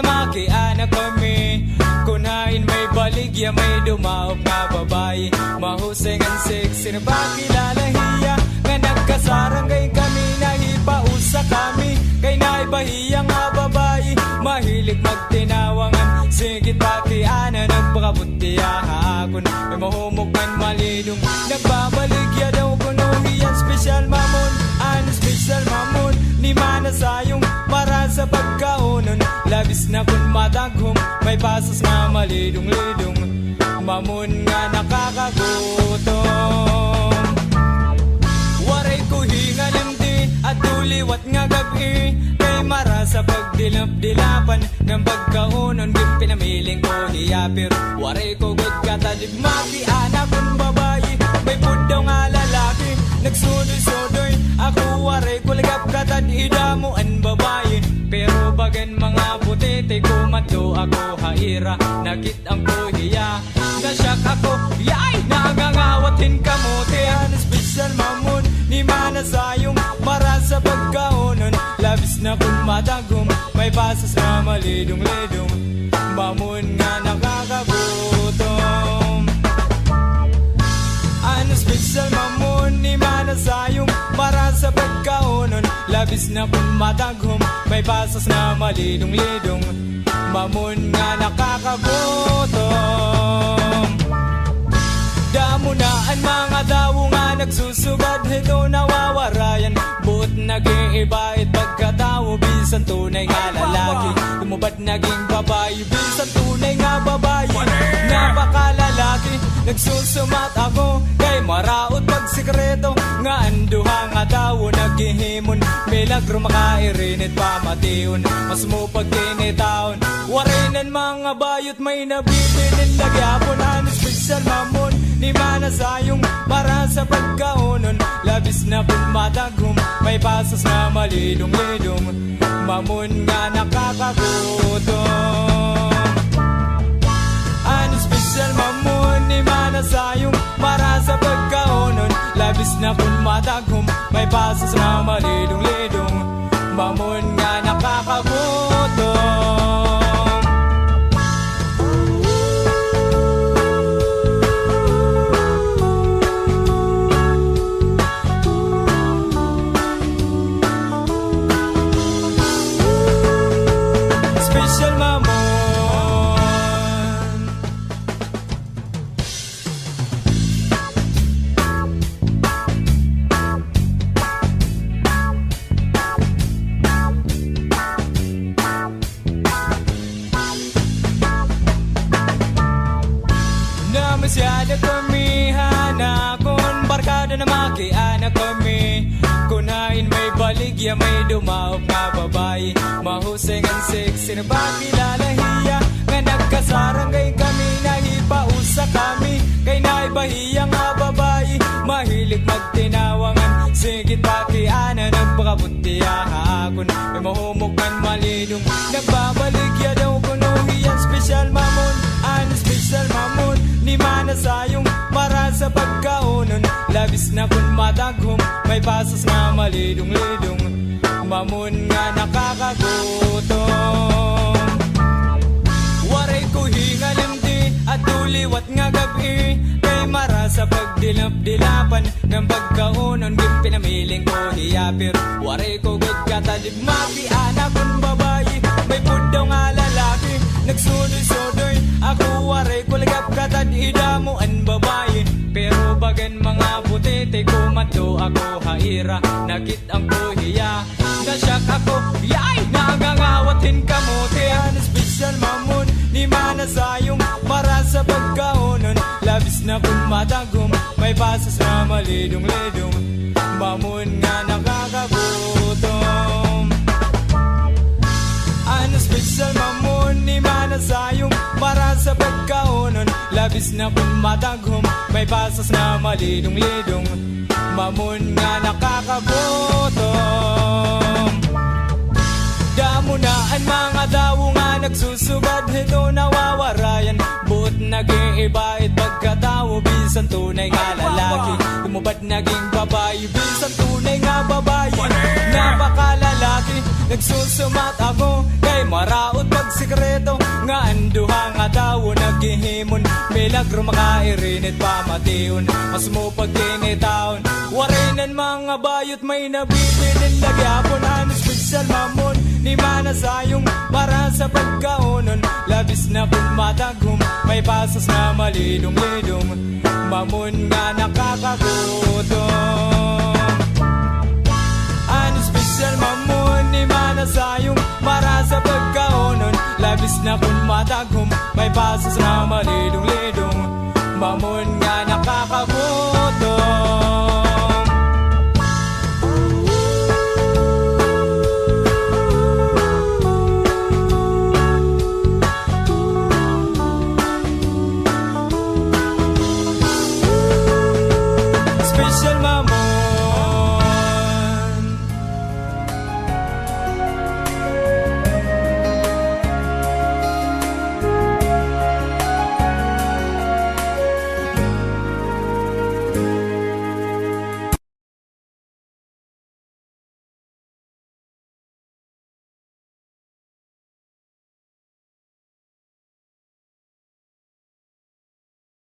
na makianak kami. Kunain may baligya, may dumaop na babae. Mahusay ng sexy na bakilala hiya. Nga nagkasarangay kami, nahipausa kami. Kay naibahiya nga babae, mahilig magtinawangan. Sige pati ana, nagpakabuti ahakon. May mahumok man malidong, nagbabaligya daw kuno hiyan. Special mamon, ano special mamon. Ni mana sayong para sa pagkaunon. Labis na kun madaghom, may pasas na malidong-lidong. Mamon nga nakakagutom. Waray ko hingalimti at tuliwat nga gabi. Kay mara sa pagdilap-dilapan ng pagkaunon. Gip pinamiling ko niya pero waray ko good katadib. Makianak kung babae, may pudaw nga lalaki. Nagsudoy-sudoy, ako waray ko ligap katad idamo ang babae. Pero bagan mga putete ko mato ako haira. Nakit ang kuhiya, nasyak ako, yay! Nangangawatin kamote. Ano special mamon, ni mana sayong para sa pagkaunon. Labis na kung madagom, may pasas na malidong-lidong. Mamon nga nakakagutom. Ano special mamon, ni mana sayong para sa pagkaunon. Labis na kung madaghom, may pasas na malidong-lidong. Mamon nga nakakagutom. Damo na ang mga dawo nga nagsusugad. Ito nawawarayan, buot nag-iibait pagkatawo. Bisan tunay nga lalaki, umubad naging babae. Bisan tunay nga babae, napakalalaki. Nagsusumat ako, kay maraot pagsikreto. Nga anduha nga dawo naghihimon. Milagro makairinit pamatiun, mas mo pagkinitaon. Warinan mga bayot, may nabibilin nagyapon. Ano special mamon, ni mana sayong para sa pagkaunon. Labis na kung madaghom, may pasas na malidong-lidong. Mamon nga nakakagutom. Ano special mamon, ni mana sayong para sa pagkaunon. Labis na kung madaghom, may pasas na malidong-lidong. Mamon nga nakakagutom. Special mamon. Na masyado kami hanakon, barkada na makianak kami. Kunain may baligya, may dumaop na babae. Mahusay ng sexy na bakilala hiya. Nga nagkasarangay kami, nahipausa kami. Kay naibahiya nga babae, mahilig magtinawangan. Sige pakiana, nagpakabuti ahakon. May mahumok man malidong, nagbabaligya daw kuno hiyan. Special mamon, ano special mamon. Ni mana sayong para sa pagkaunon. Labis na kung madaghom, may pasas na malidong-lidong. Mamon nga nakakagutom. Waray ko hingalimti at tuliwat nga gabi. Kay mara sa pagdilap-dilapan ng pagkaunon. Gip pinamiling ko hiya pero waray ko good katadib. Makianak kung babae, may pudaw nga lalaki. Nagsudoy-sudoy, ako waray ko ligap katad idamo ang babae. Pero bagan mga putete ko mato ako haira. Nakit ang kuhiya, nasyak ako, yay! Nangangawatin kamote. Ano special mamon, ni mana sayong para sa pagkaunon. Labis na kung madaghom, may pasas na malidong-lidong. Mamon nga nakakagutom. Ano special mamon, ni mana sayong para sa pagkaunon. Labis na kung madaghom, may pasas na malidong-lidong. Mamon nga nakakagutom. Damo na ang mga dawo nga nagsusugad. Ito nawawarayan, buot nag-iibait pagkatawo. Bisan tunay nga lalaki, umubad naging babae. Bisan tunay nga babae, napakalalaki. Nagsusumat ako kay maraot pag sikreto nga anduha nga daw naghihimon milagro makairinit pamation mas mo pagkinitaon warinan mga bayot may nabibinin lagyapon ano special mamon ni mana sayong para sa pagkaunon labis na kung matagum may pasas na malidong-lidong mamon nga nakakagutom ano special mamon ni mana sayong para sa pagkaunon labis na kung matagum may pasas na malidong-lidong mamon